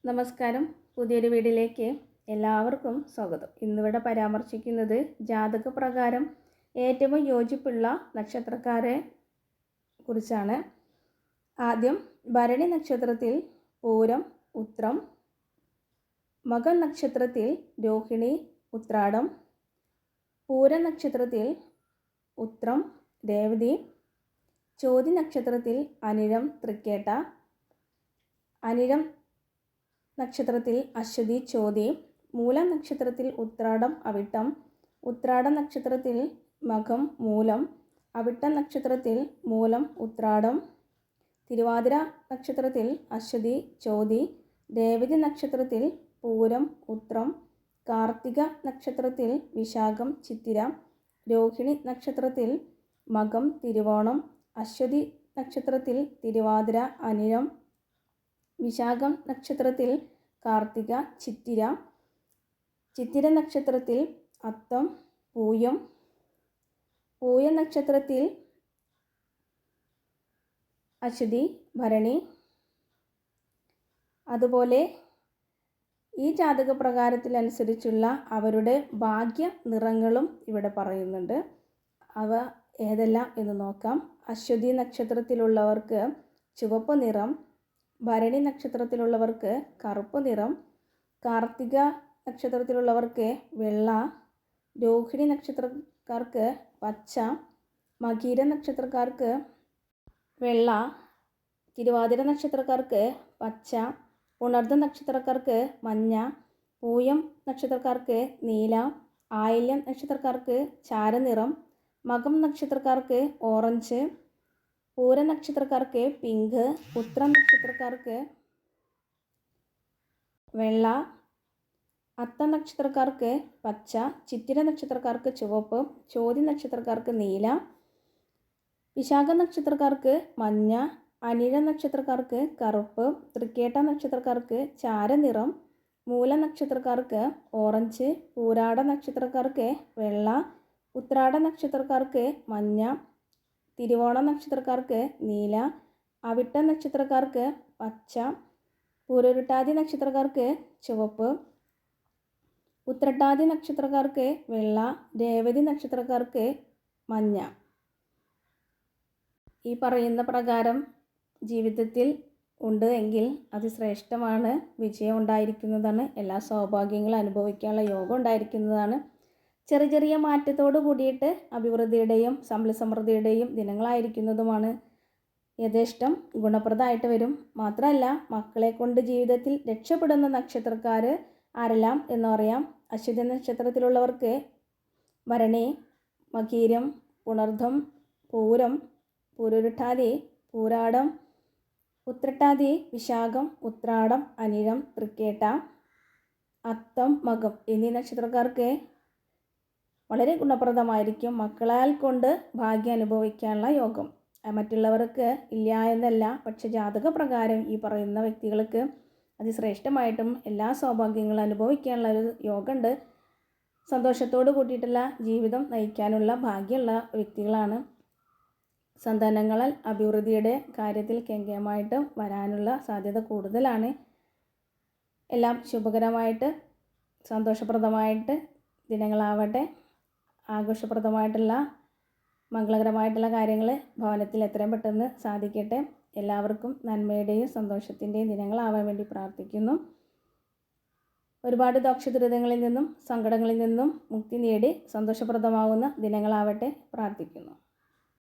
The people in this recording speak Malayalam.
നമസ്കാരം. പുതിയൊരു വീഡിയോയിലേക്ക് എല്ലാവർക്കും സ്വാഗതം. ഇന്നിവിടെ പരാമർശിക്കുന്നത് ജാതകപ്രകാരം ഏറ്റവും യോജിപ്പുള്ള നക്ഷത്രക്കാരെ കുറിച്ചാണ്. ആദ്യം ഭരണി നക്ഷത്രത്തിൽ പൂരം, ഉത്രം, മകം നക്ഷത്രത്തിൽ രോഹിണി, ഉത്രാടം, പൂര നക്ഷത്രത്തിൽ ഉത്രം, രേവതി, ചോതി നക്ഷത്രത്തിൽ അനിഴം, തൃക്കേട്ട, അനിഴം നക്ഷത്രത്തിൽ അശ്വതി, ചോതി, മൂലം നക്ഷത്രത്തിൽ ഉത്രാടം, അവിട്ടം, ഉത്രാട നക്ഷത്രത്തിൽ മകം, മൂലം, അവിട്ടം നക്ഷത്രത്തിൽ മൂലം, ഉത്രാടം, തിരുവാതിര നക്ഷത്രത്തിൽ അശ്വതി, ചോതി, രേവതി നക്ഷത്രത്തിൽ പൂരം, ഉത്രം, കാർത്തിക നക്ഷത്രത്തിൽ വിശാഖം, ചിത്തിര, രോഹിണി നക്ഷത്രത്തിൽ മകം, തിരുവോണം, അശ്വതി നക്ഷത്രത്തിൽ തിരുവാതിര, അനിഴം, വിശാഖം നക്ഷത്രത്തിൽ കാർത്തിക, ചിത്തിര, ചിത്തിര നക്ഷത്രത്തിൽ അത്തം, പൂയം, പൂയ നക്ഷത്രത്തിൽ അശ്വതി, ഭരണി. അതുപോലെ ഈ ജാതകപ്രകാരത്തിലനുസരിച്ചുള്ള അവരുടെ ഭാഗ്യ നിറങ്ങളും ഇവിടെ പറയുന്നുണ്ട്. അവ ഏതെല്ലാം എന്ന് നോക്കാം. അശ്വതി നക്ഷത്രത്തിലുള്ളവർക്ക് ചുവപ്പ് നിറം, ഭരണി നക്ഷത്രത്തിലുള്ളവർക്ക് കറുപ്പ് നിറം, കാർത്തിക നക്ഷത്രത്തിലുള്ളവർക്ക് വെള്ള, രോഹിണി നക്ഷത്രക്കാർക്ക് പച്ച, മകീര നക്ഷത്രക്കാർക്ക് വെള്ള, തിരുവാതിര നക്ഷത്രക്കാർക്ക് പച്ച, പുണർദ നക്ഷത്രക്കാർക്ക് മഞ്ഞ, പൂയം നക്ഷത്രക്കാർക്ക് നീല, ആയില്യം നക്ഷത്രക്കാർക്ക് ചാരനിറം, മകം നക്ഷത്രക്കാർക്ക് ഓറഞ്ച്, പൂര നക്ഷത്രക്കാർക്ക് പിങ്ക്, ഉത്രം നക്ഷത്രക്കാർക്ക് വെള്ള, അത്ത നക്ഷത്രക്കാർക്ക് പച്ച, ചിത്തിര നക്ഷത്രക്കാർക്ക് ചുവപ്പ്, ചോതി നക്ഷത്രക്കാർക്ക് നീല, വിശാഖ നക്ഷത്രക്കാർക്ക് മഞ്ഞ, അനിഴ നക്ഷത്രക്കാർക്ക് കറുപ്പ്, തൃക്കേട്ട നക്ഷത്രക്കാർക്ക് ചാരനിറം, മൂല നക്ഷത്രക്കാർക്ക് ഓറഞ്ച്, പൂരാട നക്ഷത്രക്കാർക്ക് വെള്ള, ഉത്രാട നക്ഷത്രക്കാർക്ക് മഞ്ഞ, തിരുവോണ നക്ഷത്രക്കാർക്ക് നീല, അവിട്ട നക്ഷത്രക്കാർക്ക് പച്ച, പൂരുരുട്ടാതി നക്ഷത്രക്കാർക്ക് ചുവപ്പ്, ഉത്രട്ടാതി നക്ഷത്രക്കാർക്ക് വെള്ള, രേവതി നക്ഷത്രക്കാർക്ക് മഞ്ഞ. ഈ പറയുന്ന പ്രകാരം ജീവിതത്തിൽ ഉണ്ട് എങ്കിൽ അത് ശ്രേഷ്ഠമാണ്, വിജയം ഉണ്ടായിരിക്കുന്നതാണ്, എല്ലാ സൗഭാഗ്യങ്ങളും അനുഭവിക്കാനുള്ള യോഗം ഉണ്ടായിരിക്കുന്നതാണ്. ചെറിയ ചെറിയ മാറ്റത്തോട് കൂടിയിട്ട് അഭിവൃദ്ധിയുടെയും സമ്പൽ സമൃദ്ധിയുടെയും ദിനങ്ങളായിരിക്കുന്നതുമാണ്. യഥേഷ്ടം ഗുണപ്രദമായിട്ട് വരും. മാത്രമല്ല മക്കളെ കൊണ്ട് ജീവിതത്തിൽ രക്ഷപ്പെടുന്ന നക്ഷത്രക്കാർ ആരെല്ലാം എന്ന് പറയാം. അശ്വതി നക്ഷത്രത്തിലുള്ളവർക്ക് ഭരണി, മകീരം, പുണർദം, പൂരം, പൂരുരുട്ടാതി, പൂരാടം, ഉത്രട്ടാതി, വിശാഖം, ഉത്രാടം, അനിഴം, തൃക്കേട്ട, അത്തം, മകം എന്നീ നക്ഷത്രക്കാർക്ക് വളരെ ഗുണപ്രദമായിരിക്കും. മക്കളാൽ കൊണ്ട് ഭാഗ്യം അനുഭവിക്കാനുള്ള യോഗം മറ്റുള്ളവർക്ക് ഇല്ല എന്നല്ല, പക്ഷെ ജാതകപ്രകാരം ഈ പറയുന്ന വ്യക്തികൾക്ക് അതിശ്രേഷ്ഠമായിട്ടും എല്ലാ സൗഭാഗ്യങ്ങളും അനുഭവിക്കാനുള്ള ഒരു യോഗമുണ്ട്. സന്തോഷത്തോട് കൂട്ടിയിട്ടുള്ള ജീവിതം നയിക്കാനുള്ള ഭാഗ്യമുള്ള വ്യക്തികളാണ്. സന്താനങ്ങളാൽ അഭിവൃദ്ധിയുടെ കാര്യത്തിൽ കെങ്കേമായിട്ട് വരാനുള്ള സാധ്യത കൂടുതലാണ്. എല്ലാം ശുഭകരമായിട്ട് സന്തോഷപ്രദമായിട്ട് ദിനങ്ങളാവട്ടെ. ആഘോഷപ്രദമായിട്ടുള്ള മംഗളകരമായിട്ടുള്ള കാര്യങ്ങൾ ഭവനത്തിൽ എത്രയും പെട്ടെന്ന് സാധിക്കട്ടെ. എല്ലാവർക്കും നന്മയുടെയും സന്തോഷത്തിൻ്റെയും ദിനങ്ങളാവാൻ വേണ്ടി പ്രാർത്ഥിക്കുന്നു. ഒരുപാട് ദോഷദുരിതങ്ങളിൽ നിന്നും സങ്കടങ്ങളിൽ നിന്നും മുക്തി നേടി സന്തോഷപ്രദമാവുന്ന ദിനങ്ങളാവട്ടെ പ്രാർത്ഥിക്കുന്നു.